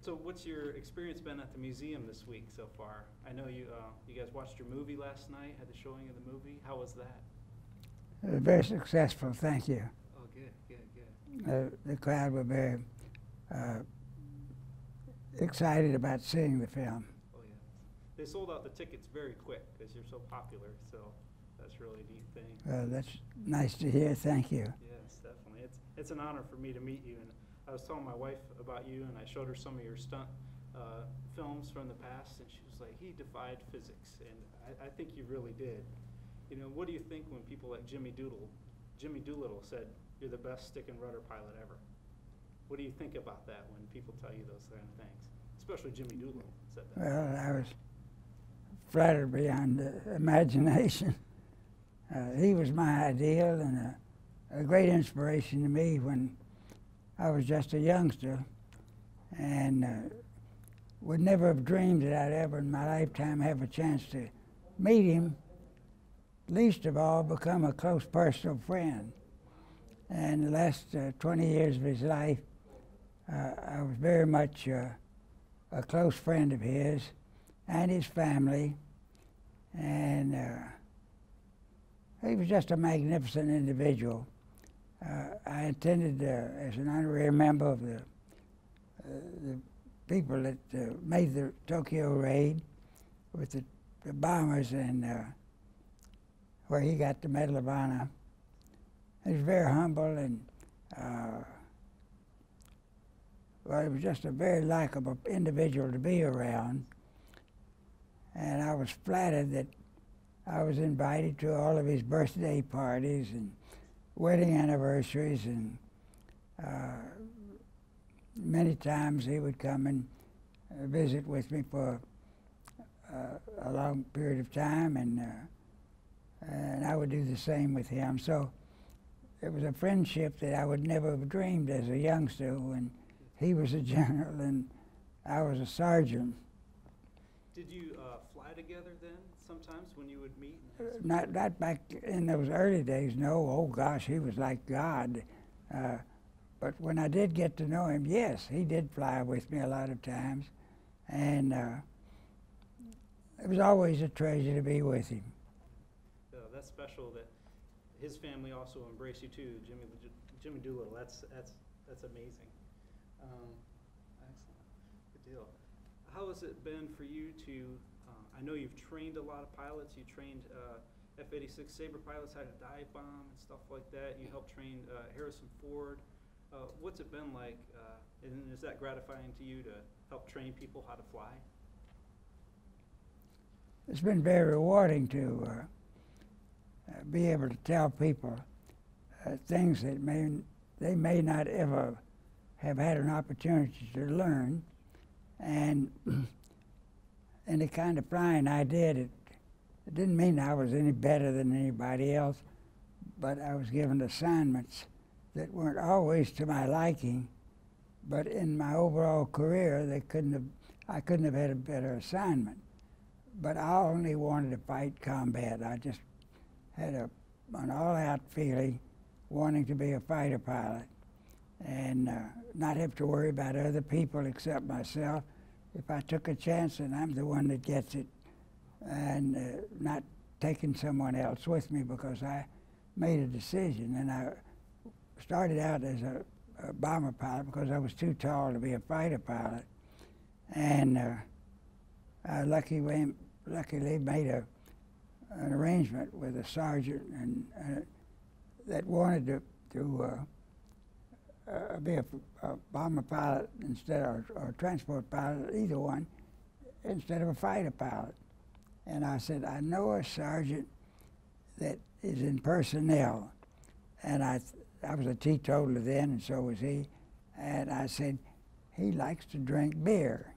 So what's your experience been at the museum this week so far? I know you guys watched your movie last night, had the showing of the movie. How was that? Very successful, thank you. Oh, good, good, good. The crowd were very excited about seeing the film. Oh, yeah. They sold out the tickets very quick because you're so popular, so that's really a neat thing. That's nice to hear, thank you. Yes, definitely. It's an honor for me to meet you. And I was telling my wife about you, and I showed her some of your stunt films from the past, and she was like, he defied physics, and I think you really did. You know, what do you think when people like Jimmy Doolittle said, you're the best stick and rudder pilot ever? What do you think about that when people tell you those kind of things? Especially Jimmy Doolittle said that. Well, I was flattered beyond imagination. He was my ideal and a great inspiration to me when I was just a youngster, and would never have dreamed that I'd ever in my lifetime have a chance to meet him, least of all become a close personal friend. And the last 20 years of his life, I was very much a close friend of his and his family, and he was just a magnificent individual. I attended as an honorary member of the people that made the Tokyo raid with the bombers, and where he got the Medal of Honor. He was very humble, and well, he was just a very likable individual to be around. And I was flattered that I was invited to all of his birthday parties and wedding anniversaries, and many times he would come and visit with me for a long period of time, and I would do the same with him. So it was a friendship that I would never have dreamed as a youngster when he was a general and I was a sergeant. Did you fly together then sometimes when you would meet? Not back in those early days, no. Oh gosh, he was like God. But when I did get to know him, yes, he did fly with me a lot of times. And it was always a treasure to be with him. That's special that his family also embraced you too, Jimmy Doolittle. That's amazing. Excellent, good deal. How has it been for you to? I know you've trained a lot of pilots. You trained F-86 Sabre pilots how to dive bomb and stuff like that. You helped train Harrison Ford. What's it been like? And is that gratifying to you to help train people how to fly? It's been very rewarding to be able to tell people things that they may not ever have had an opportunity to learn. And in the kind of flying I did, it didn't mean I was any better than anybody else, but I was given assignments that weren't always to my liking, but in my overall career, I couldn't have had a better assignment. But I only wanted to fight combat. I just had an all-out feeling wanting to be a fighter pilot and not have to worry about other people except myself. If I took a chance, then I'm the one that gets it, and not taking someone else with me because I made a decision. And I started out as a bomber pilot because I was too tall to be a fighter pilot. And I luckily made an arrangement with a sergeant and that wanted to be a bomber pilot instead, or a transport pilot, either one, instead of a fighter pilot. And I said, I know a sergeant that is in personnel. And I was a teetotaler then, and so was he. And I said, he likes to drink beer.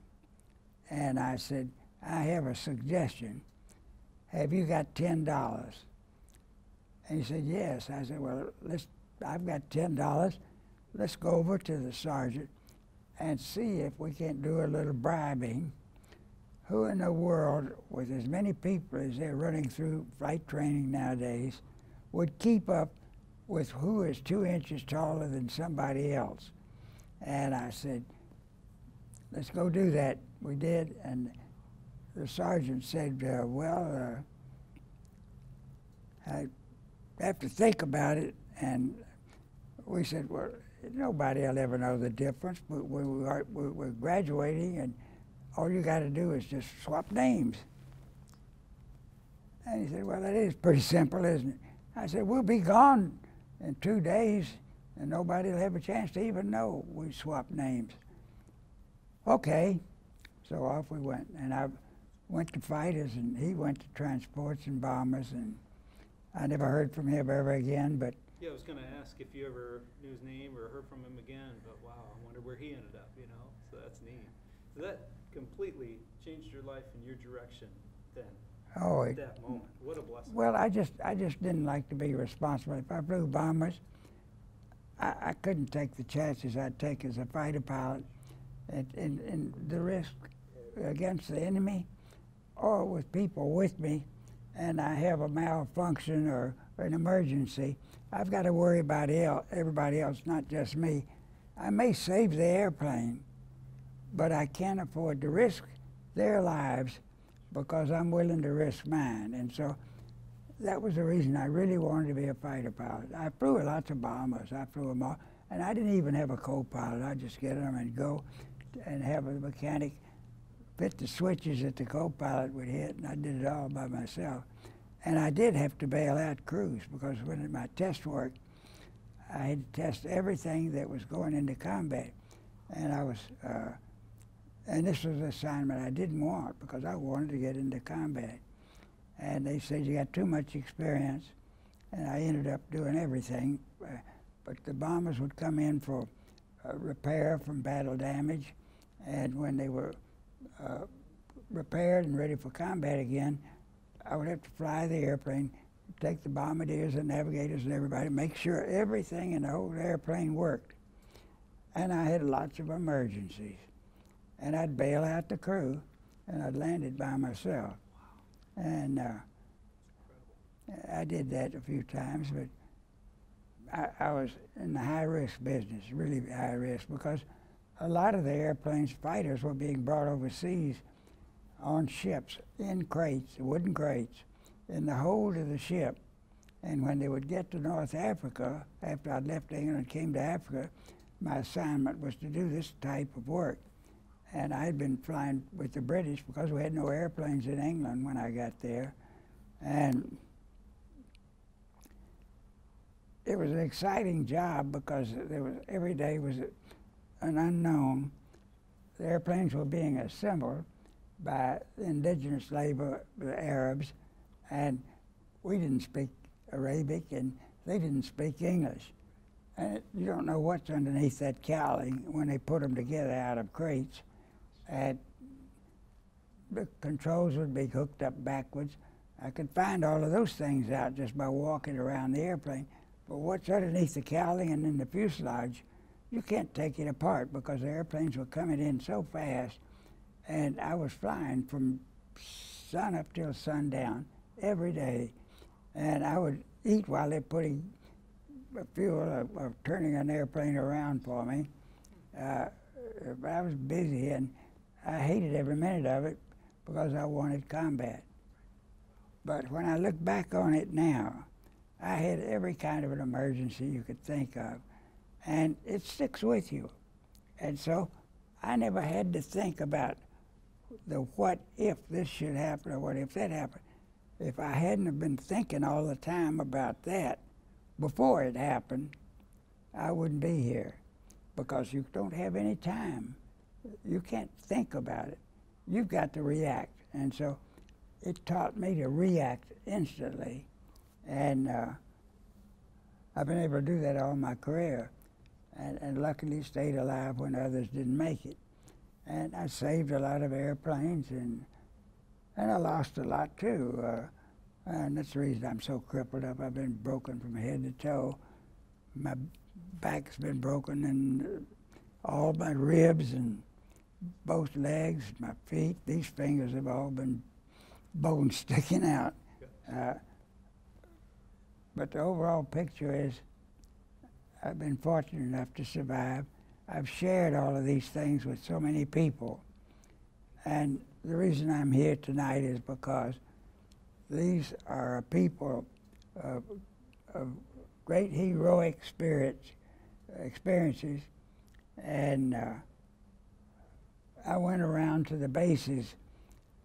And I said, I have a suggestion. Have you got $10? And he said, yes. I said, well, I've got $10. Let's go over to the sergeant and see if we can't do a little bribing. Who in the world, with as many people as they're running through flight training nowadays, would keep up with who is 2 inches taller than somebody else? And I said, let's go do that. We did, and the sergeant said, well, I have to think about it. And we said, well, nobody will ever know the difference. We're graduating, and all you got to do is just swap names. And he said, well, that is pretty simple, isn't it? I said, we'll be gone in 2 days, and nobody will have a chance to even know we swapped names. Okay, so off we went. And I went to fighters, and he went to transports and bombers, and I never heard from him ever again. But yeah, I was going to ask if you ever knew his name or heard from him again, but wow, I wonder where he ended up, you know? So that's neat. So that completely changed your life and your direction then. oh, At that moment. What a blessing. well, I just didn't like to be responsible. If I flew bombers, I couldn't take the chances I'd take as a fighter pilot, and the risk against the enemy, or with people with me, and I have a malfunction or an emergency. I've got to worry about everybody else, not just me. I may save the airplane, but I can't afford to risk their lives because I'm willing to risk mine. And so that was the reason I really wanted to be a fighter pilot. I flew lots of bombers. I flew them all. And I didn't even have a co-pilot. I'd just get them and go and have a mechanic fit the switches that the co-pilot would hit, and I did it all by myself. And I did have to bail out crews because when in my test work, I had to test everything that was going into combat. And I was, and this was an assignment I didn't want because I wanted to get into combat. And they said, you got too much experience. And I ended up doing everything. But the bombers would come in for repair from battle damage. And when they were repaired and ready for combat again, I would have to fly the airplane, take the bombardiers and navigators and everybody, make sure everything in the whole airplane worked. And I had lots of emergencies. And I'd bail out the crew, and I'd land it by myself. And I did that a few times, but I was in the high-risk business, really high risk, because a lot of the airplanes, fighters, were being brought overseas on ships in crates, wooden crates, in the hold of the ship. And when they would get to North Africa, after I'd left England and came to Africa, my assignment was to do this type of work. And I'd been flying with the British because we had no airplanes in England when I got there. And it was an exciting job because there was, every day was an unknown. The airplanes were being assembled by indigenous labor, the Arabs, and we didn't speak Arabic and they didn't speak English. And you don't know what's underneath that cowling when they put them together out of crates. And the controls would be hooked up backwards. I could find all of those things out just by walking around the airplane. But what's underneath the cowling and in the fuselage, you can't take it apart because the airplanes were coming in so fast. And I was flying from sun up till sundown every day. And I would eat while they're putting fuel or turning an airplane around for me. But I was busy, and I hated every minute of it because I wanted combat. But when I look back on it now, I had every kind of an emergency you could think of, and it sticks with you. And so I never had to think about the what if this should happen or what if that happened. If I hadn't have been thinking all the time about that before it happened, I wouldn't be here because you don't have any time. You can't think about it. You've got to react. And so it taught me to react instantly. And I've been able to do that all my career and luckily stayed alive when others didn't make it. And I saved a lot of airplanes, and I lost a lot too. And that's the reason I'm so crippled up. I've been broken from head to toe. My back's been broken, and all my ribs and both legs, my feet, these fingers have all been bone sticking out. But the overall picture is I've been fortunate enough to survive. I've shared all of these things with so many people. And the reason I'm here tonight is because these are people of great heroic experiences. And I went around to the bases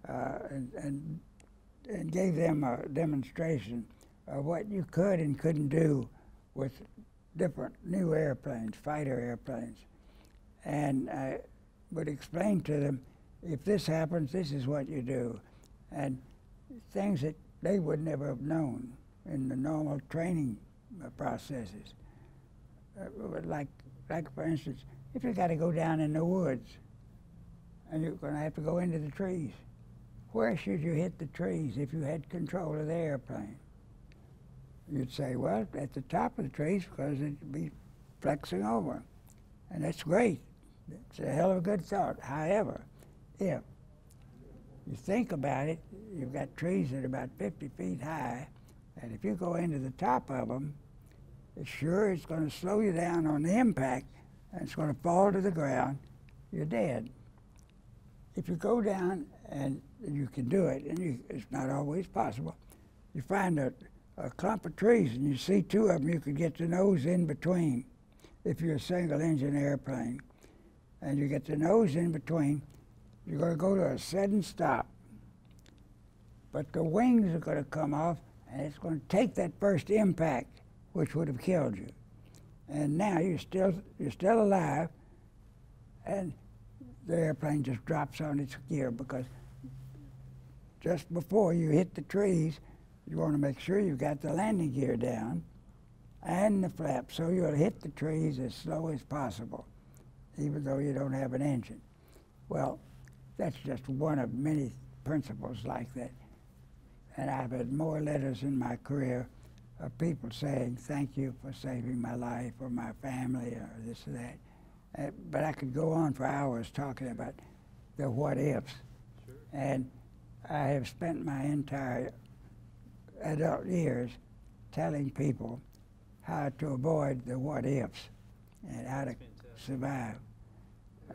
and gave them a demonstration of what you could and couldn't do with different new airplanes, fighter airplanes. And I would explain to them, if this happens, this is what you do. And things that they would never have known in the normal training processes. Like for instance, if you got to go down in the woods and you're going to have to go into the trees, where should you hit the trees if you had control of the airplane? You'd say, well, at the top of the trees, because it'd be flexing over. And that's great. It's a hell of a good thought. However, if you think about it, you've got trees that are about 50 feet high, and if you go into the top of them, it's going to slow you down on the impact, and it's going to fall to the ground. You're dead. If you go down, and you can do it, and it's not always possible, you find a clump of trees and you see two of them, you could get the nose in between if you're a single engine airplane. And you get the nose in between, you're going to go to a sudden stop. But the wings are going to come off and it's going to take that first impact, which would have killed you. And now you're still alive, and the airplane just drops on its gear, because just before you hit the trees, you want to make sure you've got the landing gear down and the flaps, so you'll hit the trees as slow as possible, even though you don't have an engine. Well, that's just one of many principles like that. And I've had more letters in my career of people saying, thank you for saving my life or my family or this or that. But I could go on for hours talking about the what-ifs. Sure. And I have spent my entire adult years telling people how to avoid the what-ifs and how to survive.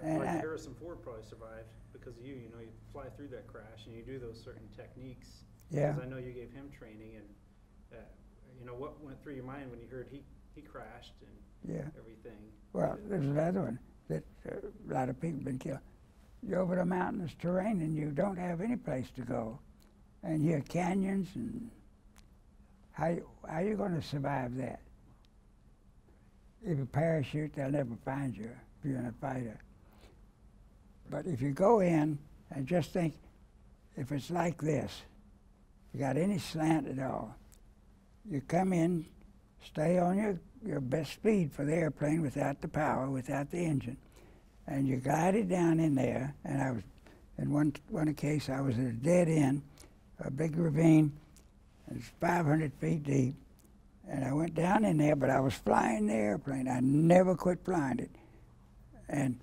And like Harrison Ford probably survived because of you. You know, you fly through that crash and you do those certain techniques. Yeah. Because I know you gave him training, and you know, what went through your mind when you heard he crashed and everything? Well, there's another one that a lot of people have been killed. You're over the mountainous terrain and you don't have any place to go, and you have canyons, and how are you going to survive that? If you parachute, they'll never find you if you're in a fighter. But if you go in and just think, if it's like this, you got any slant at all, you come in, stay on your best speed for the airplane without the power, without the engine, and you glide it down in there. And I was, in one case, I was at a dead end, a big ravine, and it's 500 feet deep, and I went down in there, but I was flying the airplane. I never quit flying it. And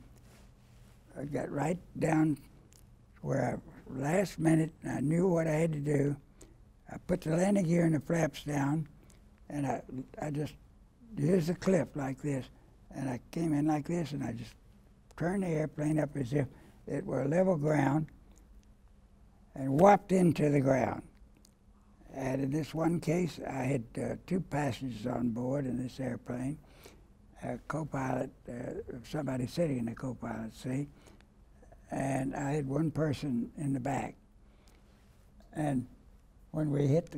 I got right down where last minute, I knew what I had to do. I put the landing gear and the flaps down, and I just, here's the cliff like this, and I came in like this, and I just turned the airplane up as if it were level ground and whopped into the ground. And in this one case, I had two passengers on board in this airplane, a co-pilot, somebody sitting in the co-pilot seat, and I had one person in the back. And when we hit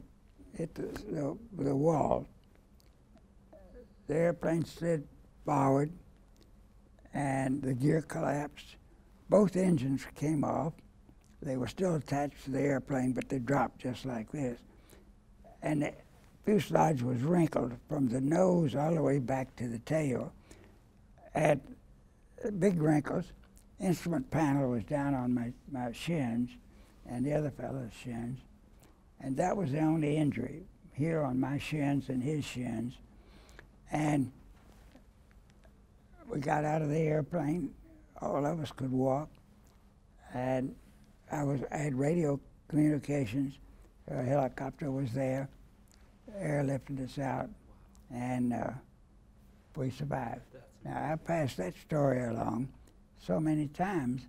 the wall, the airplane slid forward, and the gear collapsed. Both engines came off. They were still attached to the airplane, but they dropped just like this. And the fuselage was wrinkled from the nose all the way back to the tail. Had big wrinkles. Instrument panel was down on my shins and the other fellow's shins. And that was the only injury, here on my shins and his shins. And we got out of the airplane. All of us could walk. And I had radio communications. A helicopter was there, airlifted us out, and we survived. That's Now, I passed that story along so many times.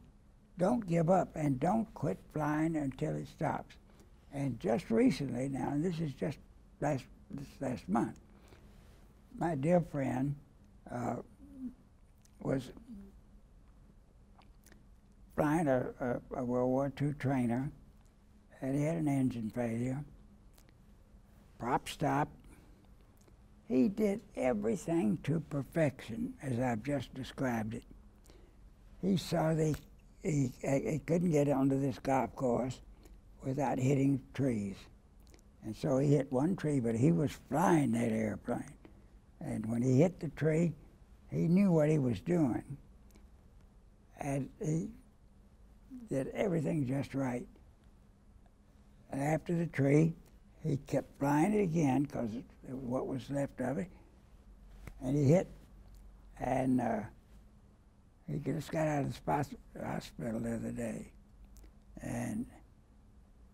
Don't give up and don't quit flying until it stops. And just recently, now, and this is just this last month, my dear friend was flying a World War II trainer, and he had an engine failure. Prop stop. He did everything to perfection, as I've just described it. He saw he couldn't get onto this golf course without hitting trees. And so he hit one tree, but he was flying that airplane. And when he hit the tree, he knew what he was doing. And he did everything just right. And after the tree, he kept flying it again because it was what was left of it. And he hit, and he just got out of the hospital the other day. And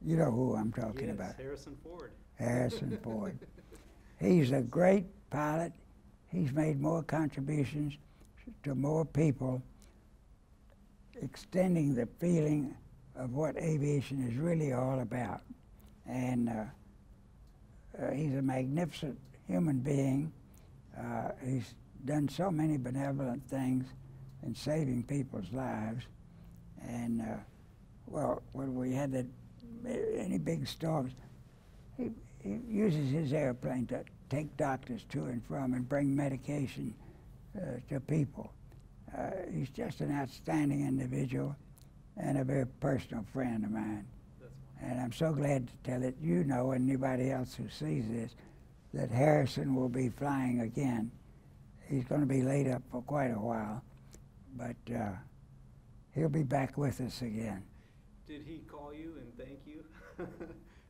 you know who I'm talking about. Harrison Ford. Harrison Ford. He's a great pilot. He's made more contributions to more people, extending the feeling of what aviation is really all about. And he's a magnificent human being. He's done so many benevolent things in saving people's lives. And, well, when we had any big storms, he uses his airplane to take doctors to and from and bring medication to people. He's just an outstanding individual and a very personal friend of mine. And I'm so glad to tell it, you know, and anybody else who sees this, that Harrison will be flying again. He's going to be laid up for quite a while, but he'll be back with us again. Did he call you and thank you?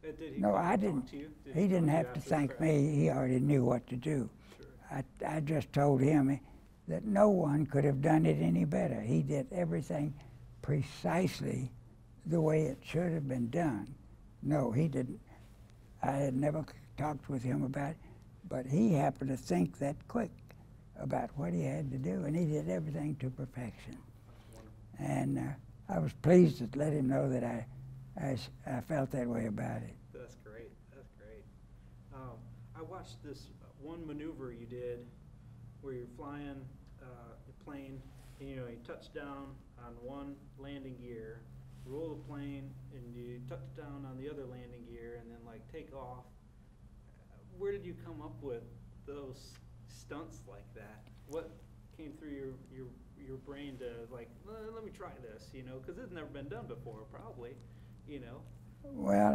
Did he No, I didn't. He didn't have to thank me. He already knew what to do. Sure. I just told him that no one could have done it any better. He did everything precisely the way it should have been done. No, he didn't. I had never talked with him about it, but he happened to think that quick about what he had to do, and he did everything to perfection. And I was pleased to let him know that I felt that way about it. That's great. That's great. I watched this one maneuver you did where you're flying the plane, and you touch down on one landing gear, roll the plane, and you touch down on the other landing gear, and then like take off. Where did you come up with those stunts like that? What came through your brain to like, let me try this, because it's never been done before, probably, Well,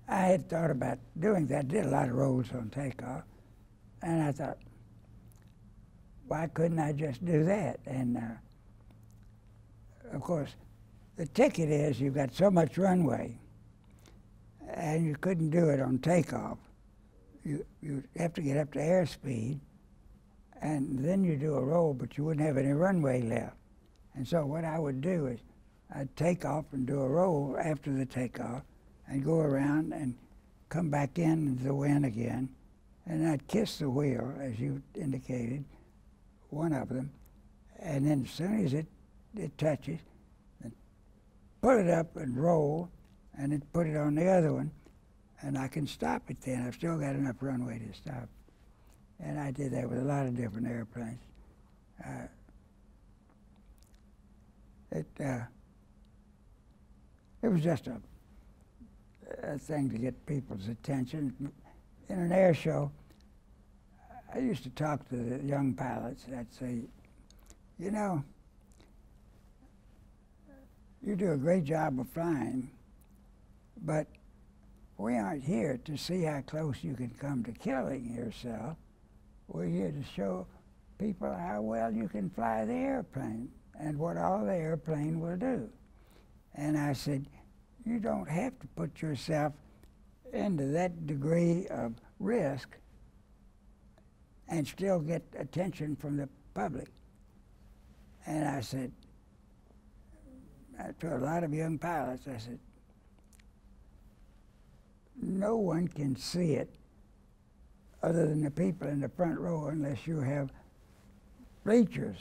I had thought about doing that, did a lot of rolls on takeoff, and I thought, why couldn't I just do that? And of course, the ticket is you've got so much runway, and you couldn't do it on takeoff. You have to get up to airspeed, and then you do a roll, but you wouldn't have any runway left. And so what I would do is I'd take off and do a roll after the takeoff and go around and come back into the wind again, and I'd kiss the wheel, as you indicated, one of them, and then as soon as it touches, then pull it up and roll, and then put it on the other one, and I can stop it then. I've still got enough runway to stop. And I did that with a lot of different airplanes. It was just a thing to get people's attention. In an air show, I used to talk to the young pilots, and I'd say, you do a great job of flying, but we aren't here to see how close you can come to killing yourself. We're here to show people how well you can fly the airplane and what all the airplane will do. And I said, you don't have to put yourself into that degree of risk and still get attention from the public. And I said, to a lot of young pilots, I said, no one can see it other than the people in the front row unless you have bleachers.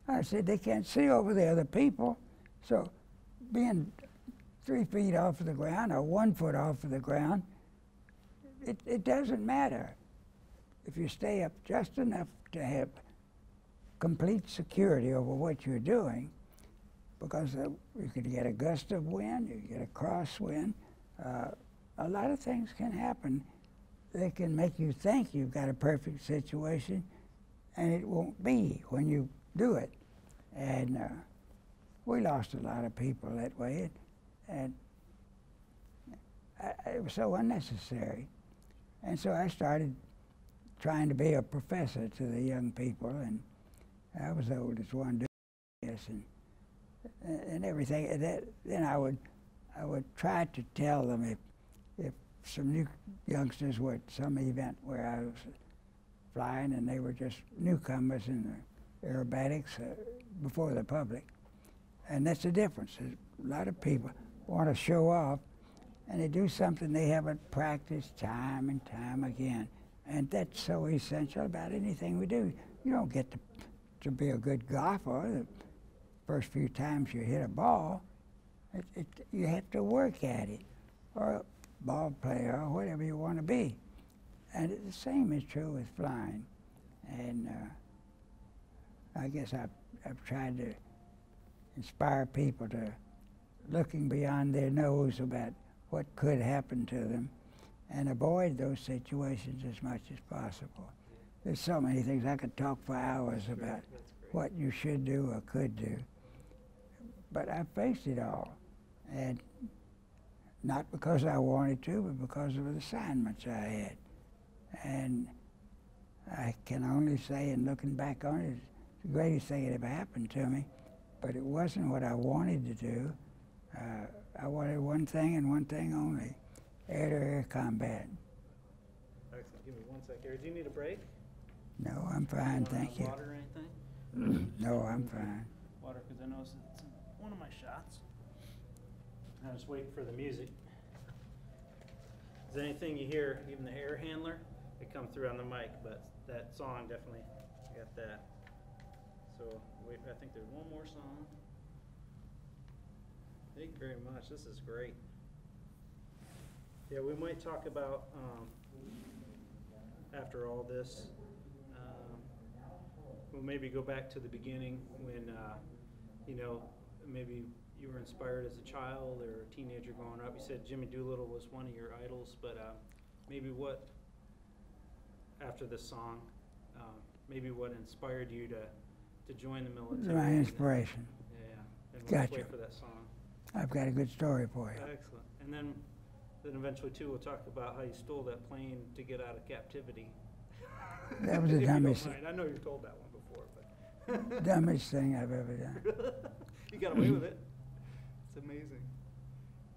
I said, they can't see over the other people. So being 3 feet off of the ground or 1 foot off of the ground, it doesn't matter. If you stay up just enough to have complete security over what you're doing, because you could get a gust of wind, you get a crosswind, a lot of things can happen. They can make you think you've got a perfect situation, and it won't be when you do it. And we lost a lot of people that way, and it was so unnecessary. And so I started trying to be a professor to the young people, and I was the oldest one doing this, and everything. And then I would try to tell them if some new youngsters were at some event where I was flying and they were just newcomers in the aerobatics before the public. And that's the difference. A lot of people want to show off, and they do something they haven't practiced time and time again. And that's so essential about anything we do. You don't get to be a good golfer the first few times you hit a ball. You have to work at it, or a ball player, or whatever you want to be. And the same is true with flying. And I guess I've tried to inspire people to looking beyond their nose about what could happen to them and avoid those situations as much as possible. There's so many things. I could talk for hours about what you should do or could do. But I faced it all. And not because I wanted to, but because of the assignments I had. And I can only say, in looking back on it, it's the greatest thing that ever happened to me. But it wasn't what I wanted to do. I wanted one thing and one thing only: air-to-air combat. Excellent. Give me 1 sec here. Do you need a break? No, I'm fine, thank you. Water or anything? No, I'm fine. Water, because I know it's one of my shots. I was waiting for the music. Is there anything you hear, even the air handler, it come through on the mic, but that song definitely got that. So wait, I think there's one more song. Thank you very much. This is great. Yeah, we might talk about after all this. We'll maybe go back to the beginning when you know, maybe you were inspired as a child or a teenager growing up. You said Jimmy Doolittle was one of your idols, but maybe what after this song, maybe what inspired you to join the military? My inspiration. Yeah, and Gotcha. wait for that song. I've got a good story for you. Excellent. And then eventually, too, we'll talk about how you stole that plane to get out of captivity. That was the dumbest. I know you've told that one before, but dumbest thing I've ever done. You got away with it. It's amazing.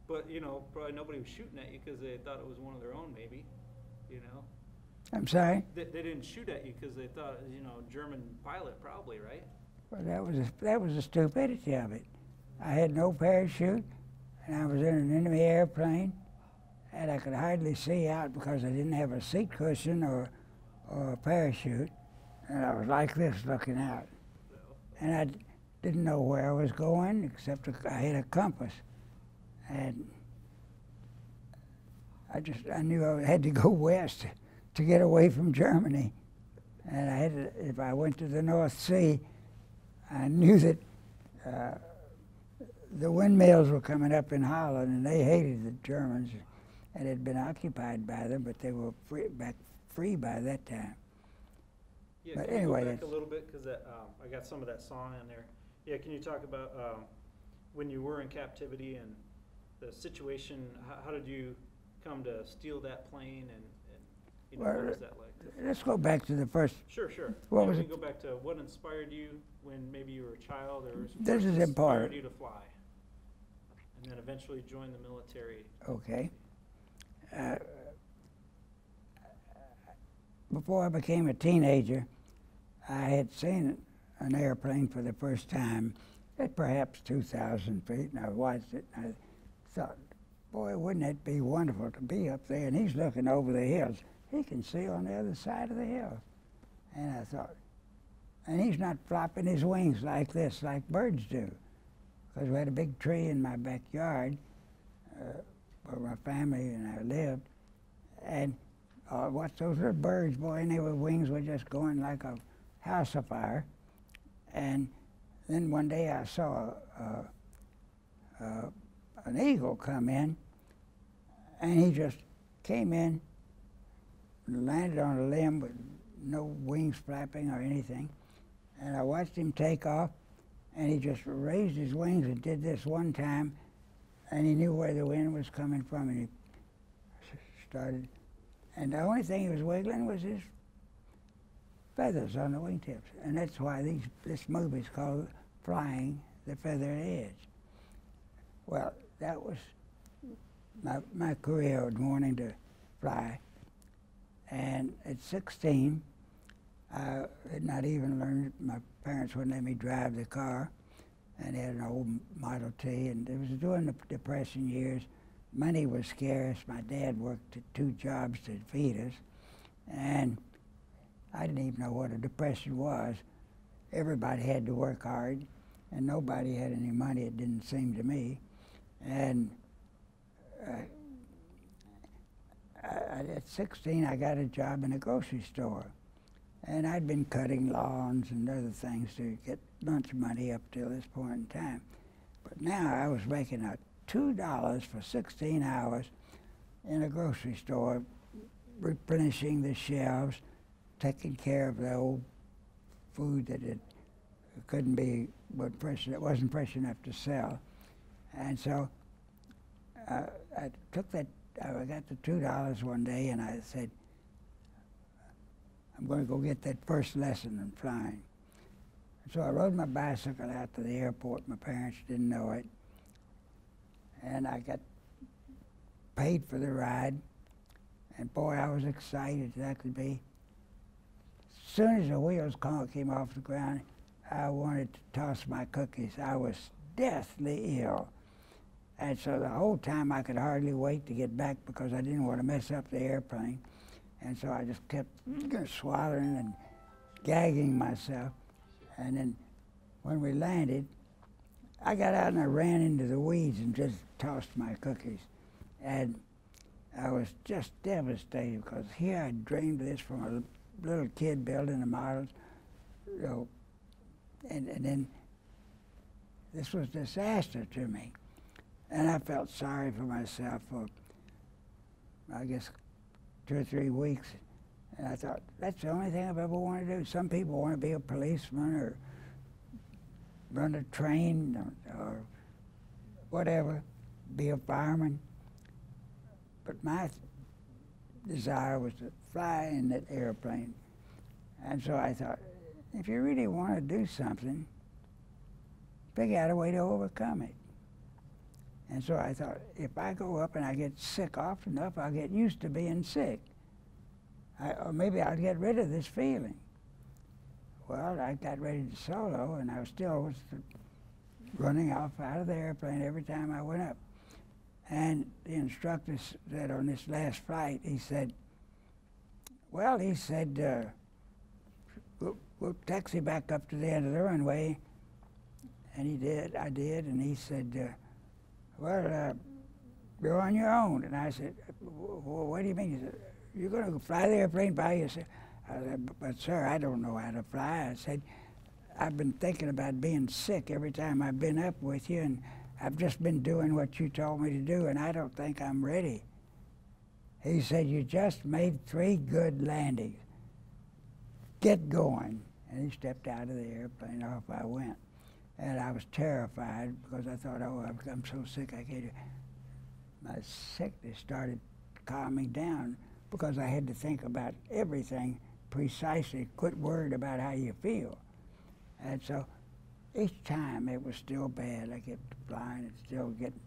But you know, probably nobody was shooting at you because they thought it was one of their own, maybe. You know. I'm sorry? They didn't shoot at you because they thought, you know, German pilot, probably, right? Well, that was the stupidity of it. I had no parachute, and I was in an enemy airplane, and I could hardly see out because I didn't have a seat cushion or a parachute, and I was like this looking out. And I didn't know where I was going, except I had a compass. And I knew I had to go west to get away from Germany. And I had to, if I went to the North Sea, I knew that the windmills were coming up in Holland, and they hated the Germans and had been occupied by them, but they were free by that time. Yeah, but can anyway, you go back a little bit, because I got some of that song in there. Yeah, can you talk about when you were in captivity and the situation? How did you come to steal that plane, and you know, what was that like? Let's go back to the first. Sure. What was we it? Go back to what inspired you when maybe you were a child, or This is important. Inspired you to fly, and then eventually join the military. Okay. Before I became a teenager, I had seen an airplane for the first time at perhaps 2,000 feet, and I watched it, and I thought, boy, wouldn't it be wonderful to be up there, and he's looking over the hills. He can see on the other side of the hill. And I thought, and he's not flopping his wings like this, like birds do. Because we had a big tree in my backyard where my family and I lived, and watch those little birds, boy, and their wings were just going like a house afire. And then one day I saw an eagle come in, and he just came in, landed on a limb with no wings flapping or anything. And I watched him take off, and he just raised his wings and did this one time, and he knew where the wind was coming from, and he started. And the only thing he was wiggling was his feathers on the wingtips. And that's why this movie is called Flying the Feathered Edge. Well, that was my career of wanting to fly. And at 16, I had not even learned, my parents wouldn't let me drive the car, and they had an old Model T, and it was during the Depression years. Money was scarce. My dad worked 2 jobs to feed us, and I didn't even know what a depression was. Everybody had to work hard, and nobody had any money, it didn't seem to me. And at 16, I got a job in a grocery store. And I'd been cutting lawns and other things to get lunch money up till this point in time. But now I was making $2 for 16 hours in a grocery store, replenishing the shelves, taking care of the old food that it couldn't be, it wasn't fresh enough to sell. And so I took that, I got the $2 one day, and I said, I'm going to go get that first lesson in flying. So I rode my bicycle out to the airport. My parents didn't know it. And I got paid for the ride. And boy, I was excited that could be. As soon as the wheels came off the ground, I wanted to toss my cookies. I was deathly ill. And so the whole time I could hardly wait to get back because I didn't want to mess up the airplane. And so I just kept swallowing and gagging myself. And then when we landed, I got out and I ran into the weeds and just tossed my cookies. And I was just devastated because here I dreamed of this from a little kid building the models, you know, and then this was disaster to me. And I felt sorry for myself for, I guess, 2 or 3 weeks. And I thought, that's the only thing I've ever wanted to do. Some people want to be a policeman or run a train or whatever, be a fireman. But my desire was to fly in that airplane. And so I thought, if you really want to do something, figure out a way to overcome it. And so I thought, if I go up and I get sick often enough, I'll get used to being sick. Or maybe I'll get rid of this feeling. Well, I got ready to solo, and I still was running off out of the airplane every time I went up. And the instructor said on this last flight, he said, well, he said, we'll taxi back up to the end of the runway. And he did, I did, and he said, well, you're on your own. And I said, well, what do you mean? He said, you're going to fly the airplane by yourself? I said, but sir, I don't know how to fly. I said, I've been thinking about being sick every time I've been up with you, and I've just been doing what you told me to do, and I don't think I'm ready. He said, you just made 3 good landings. Get going. And he stepped out of the airplane, off I went. And I was terrified because I thought, oh, I'm so sick I can't. My sickness started calming down because I had to think about everything precisely, quit worried about how you feel. And so each time it was still bad. I kept flying and still getting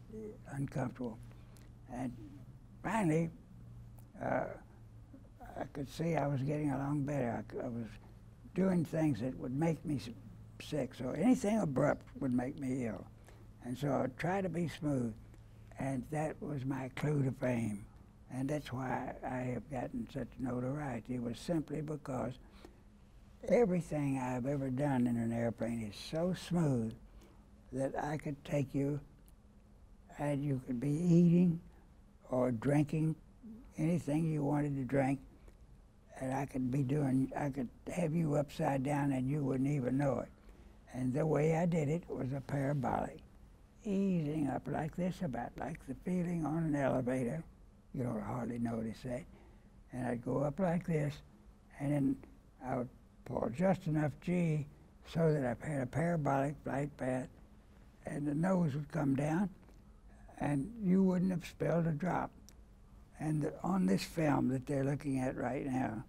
uncomfortable. And finally, I could see I was getting along better. I was doing things that would make me sick. So anything abrupt would make me ill. And so I tried to be smooth. And that was my clue to fame. And that's why I have gotten such notoriety. It was simply because everything I've ever done in an airplane is so smooth that I could take you and you could be eating or drinking anything you wanted to drink, and I could have you upside down and you wouldn't even know it. And the way I did it was a parabolic, easing up like this, about like the feeling on an elevator. You don't hardly notice that. And I'd go up like this, and then I would pull just enough G so that I had a parabolic flight path, and the nose would come down, and you wouldn't have spilled a drop. And on this film that they're looking at right now,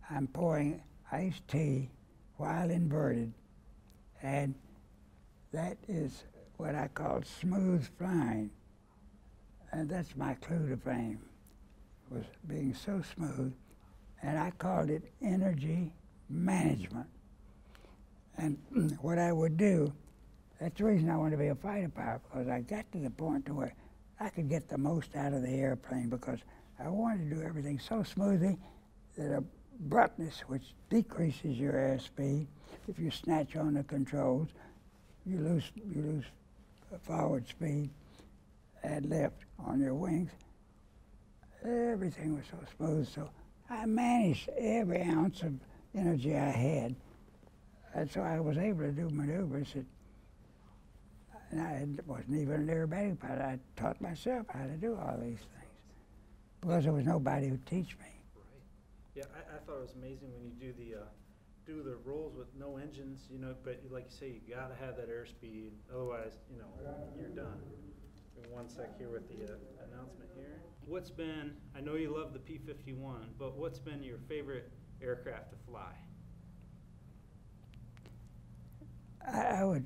I'm pouring iced tea while inverted, and that is what I call smooth flying. And that's my clue to fame, was being so smooth. And I called it energy management. And what I would do, that's the reason I wanted to be a fighter pilot, because I got to the point to where I could get the most out of the airplane, because I wanted to do everything so smoothly that abruptness, which decreases your airspeed, if you snatch on the controls, you lose forward speed and lift on your wings. Everything was so smooth, so I managed every ounce of energy I had, and so I was able to do maneuvers that, and I wasn't even an aerobatic pilot. I taught myself how to do all these things because there was nobody who'd teach me. Right. Yeah, I thought it was amazing when you do the rolls with no engines, you know, but like you say, you gotta have that airspeed, otherwise, you know, you're done. In one sec here with the announcement here. What's been, I know you love the P-51, but what's been your favorite aircraft to fly? I would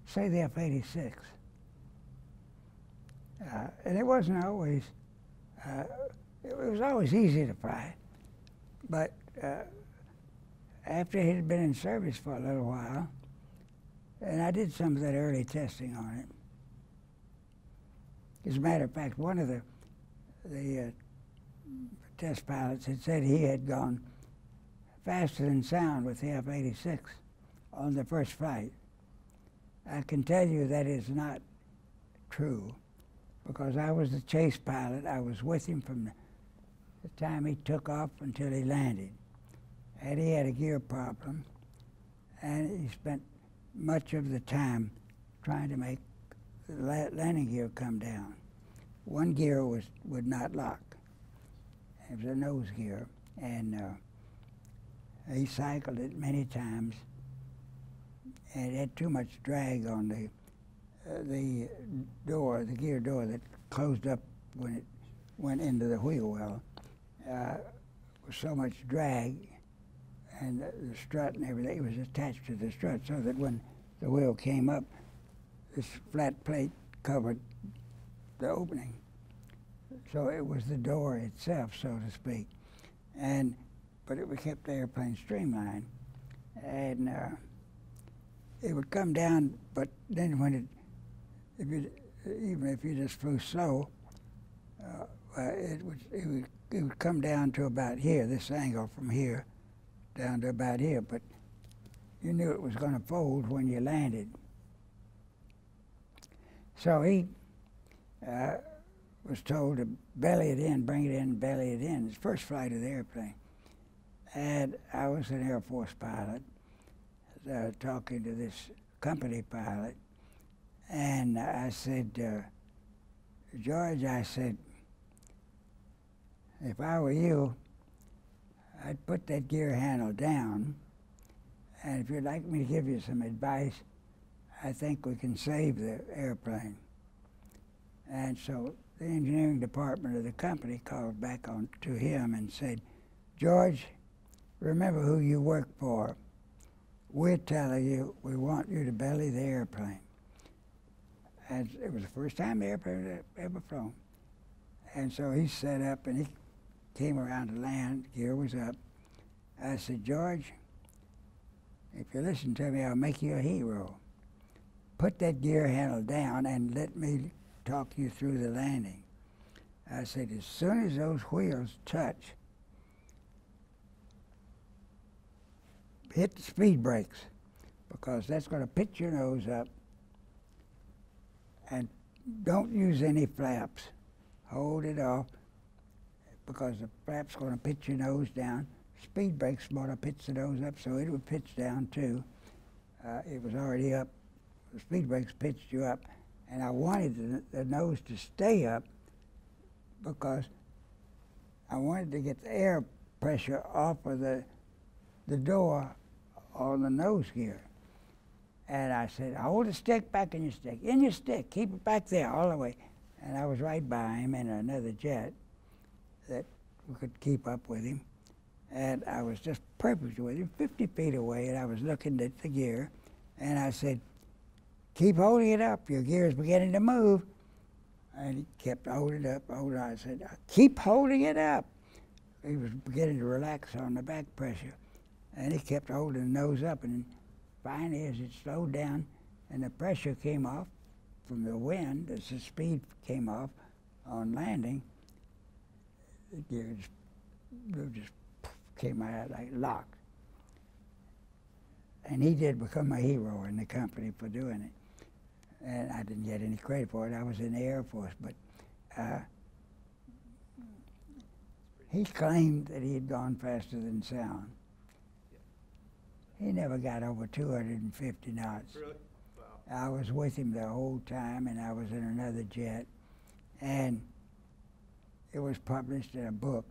say the F-86. And it wasn't always, it was always easy to fly, but after it had been in service for a little while, and I did some of that early testing on it. As a matter of fact, one of the test pilots had said he had gone faster than sound with the F-86 on the first flight. I can tell you that is not true, because I was the chase pilot. I was with him from the time he took off until he landed. And he had a gear problem, and he spent much of the time trying to make the landing gear come down. One gear would not lock. It was a nose gear, and he cycled it many times, and it had too much drag on the door, the gear door that closed up when it went into the wheel well. Was so much drag, and the strut and everything was attached to the strut, so that when the wheel came up, this flat plate covered the opening. So it was the door itself, so to speak. But it kept the airplane streamlined. And it would come down, but then when even if you just flew slow, it would come down to about here, this angle from here down to about here, but you knew it was going to fold when you landed. So he was told to belly it in, bring it in, belly it in. His first flight of the airplane. And I was an Air Force pilot talking to this company pilot, and I said, George, I said, if I were you, I'd put that gear handle down, and if you'd like me to give you some advice, I think we can save the airplane. And so the engineering department of the company called back on to him and said, George, remember who you work for. We're telling you we want you to belly the airplane. And it was the first time the airplane had ever flown. And so he set up and he came around to land, gear was up. I said, George, if you listen to me, I'll make you a hero. Put that gear handle down and let me talk you through the landing. I said, as soon as those wheels touch, hit the speed brakes, because that's going to pitch your nose up. And don't use any flaps. Hold it off, because the flap's going to pitch your nose down. Speed brakes want to pitch the nose up, so it would pitch down too. It was already up. The speed brakes pitched you up, and I wanted the nose to stay up because I wanted to get the air pressure off of the door on the nose gear. And I said, hold the stick back in your stick, keep it back there all the way. And I was right by him in another jet that we could keep up with him. And I was just perfect with him, 50 feet away, and I was looking at the gear, and I said, keep holding it up, your gear is beginning to move. And he kept holding it up, holding it up. I said, keep holding it up. He was beginning to relax on the back pressure, and he kept holding the nose up, and finally, as it slowed down and the pressure came off from the wind, as the speed came off on landing, the gear just came out like locked. And he did become a hero in the company for doing it. And I didn't get any credit for it. I was in the Air Force, but he claimed that he had gone faster than sound. He never got over 250 knots. Really? Wow. I was with him the whole time, and I was in another jet. And it was published in a book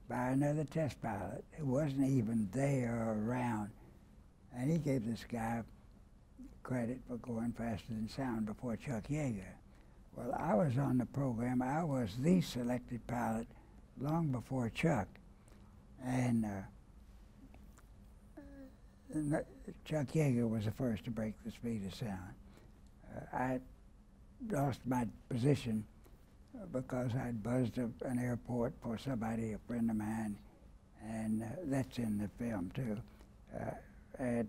by another test pilot who wasn't even there or around. And he gave this guy credit for going faster than sound before Chuck Yeager. Well, I was on the program. I was the selected pilot long before Chuck. And Chuck Yeager was the first to break the speed of sound. I lost my position because I'd buzzed an airport for somebody, a friend of mine, and that's in the film too. And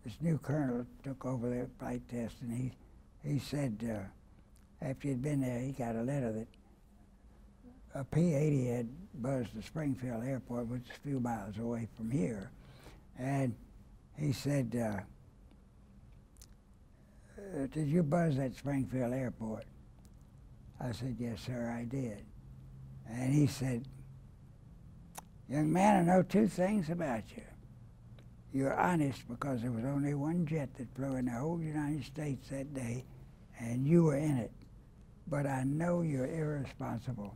this new colonel took over the flight test, and he said after he'd been there, he got a letter that a P-80 had buzzed the Springfield airport, which is a few miles away from here. And he said, did you buzz that Springfield airport? I said, yes, sir, I did. And he said, young man, I know two things about you. You're honest, because there was only one jet that flew in the whole United States that day, and you were in it. But I know you're irresponsible.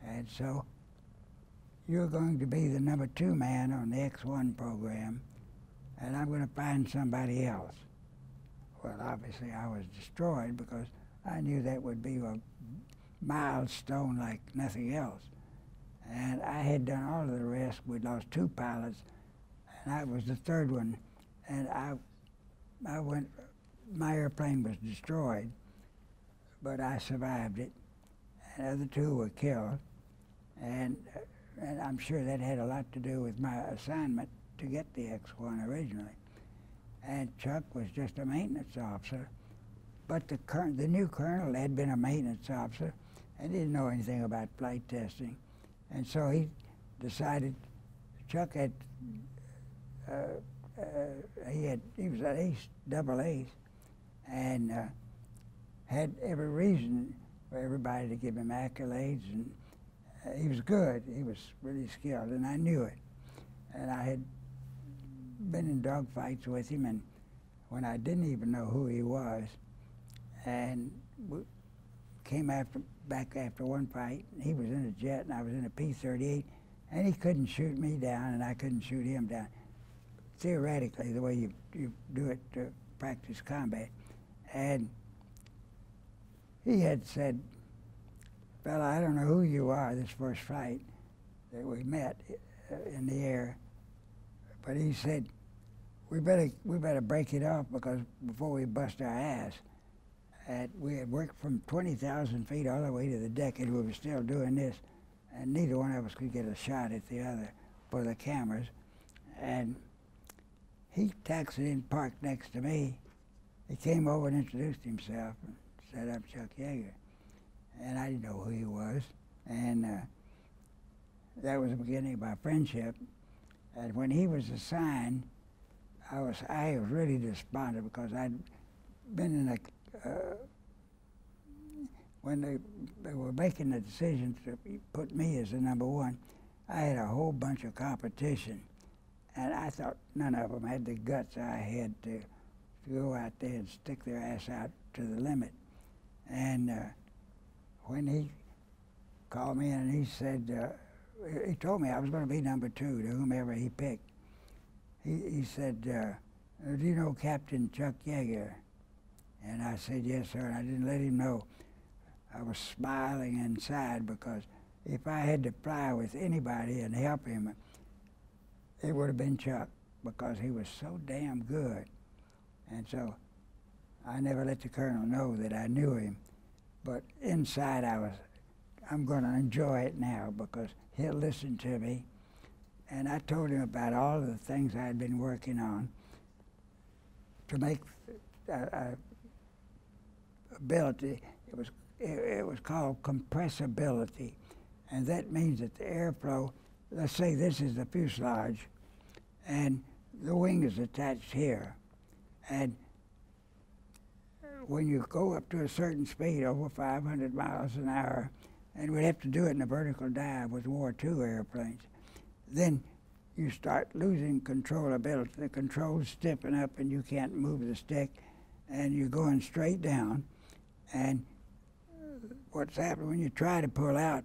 And so you're going to be the number 2 man on the X-1 program, and I'm going to find somebody else. Well, obviously I was destroyed, because I knew that would be a milestone like nothing else. And I had done all of the rest. We'd lost 2 pilots, and I was the 3rd one. And I went, my airplane was destroyed, but I survived it. And the other 2 were killed. And I'm sure that had a lot to do with my assignment to get the X-1 originally. And Chuck was just a maintenance officer. But the new colonel had been a maintenance officer and didn't know anything about flight testing. And so he decided, Chuck had, he was an ace, double ace, and had every reason for everybody to give him accolades, and he was good. He was really skilled, and I knew it. And I had been in dogfights with him, and when I didn't even know who he was, and we came back after one fight. He was in a jet, and I was in a P-38, and he couldn't shoot me down, and I couldn't shoot him down. Theoretically, the way you do it to practice combat. And he had said, fella, I don't know who you are, this first fight that we met in the air, but he said, we better break it off, because before we bust our ass. And we had worked from 20,000 feet all the way to the deck, and we were still doing this, and neither one of us could get a shot at the other for the cameras. And he taxied in, parked next to me. He came over and introduced himself and said, I'm Chuck Yeager. And I didn't know who he was. And that was the beginning of our friendship. And when he was assigned, I was really despondent because I'd been in a when they were making the decision to put me as the number one, I had a whole bunch of competition, and I thought none of them had the guts I had to go out there and stick their ass out to the limit. And when he called me in and he said, he told me I was going to be number two to whomever he picked. He said, do you know Captain Chuck Yeager? And I said, yes, sir, and I didn't let him know. I was smiling inside because if I had to fly with anybody and help him, it would have been Chuck because he was so damn good. And so I never let the colonel know that I knew him, but inside I'm going to enjoy it now because he'll listen to me. And I told him about all of the things I had been working on to make ability. It was called compressibility, and that means that the airflow, let's say this is the fuselage, and the wing is attached here. And when you go up to a certain speed, over 500 miles an hour, and we'd have to do it in a vertical dive with War II airplanes, then you start losing controllability. The controls stiffen up and you can't move the stick, and you're going straight down. And what's happening when you try to pull out,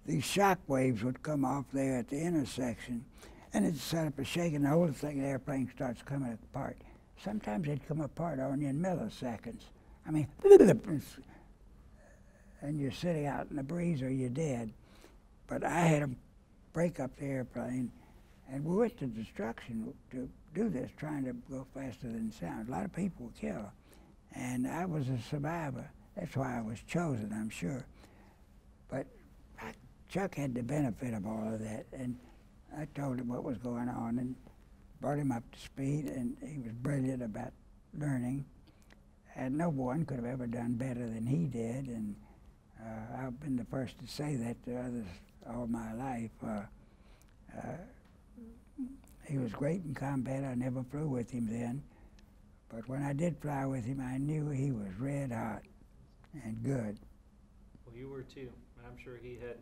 these shock waves would come off there at the intersection, and it'd set up a shake, and the whole thing, the airplane starts coming apart. Sometimes they'd come apart on you in milliseconds. I mean, and you're sitting out in the breeze or you're dead. But I had them break up the airplane, and we went to destruction to do this, trying to go faster than sound. A lot of people were killed, and I was a survivor. That's why I was chosen, I'm sure. But Chuck had the benefit of all of that, and I told him what was going on and brought him up to speed, and he was brilliant about learning. And no one could have ever done better than he did, and I've been the first to say that to others all my life. He was great in combat. I never flew with him then, but when I did fly with him, I knew he was red hot and good. Well, you were too, and I'm sure he had,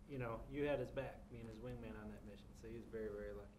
you know, you had his back, being his wingman on that mission, so he was very, very lucky.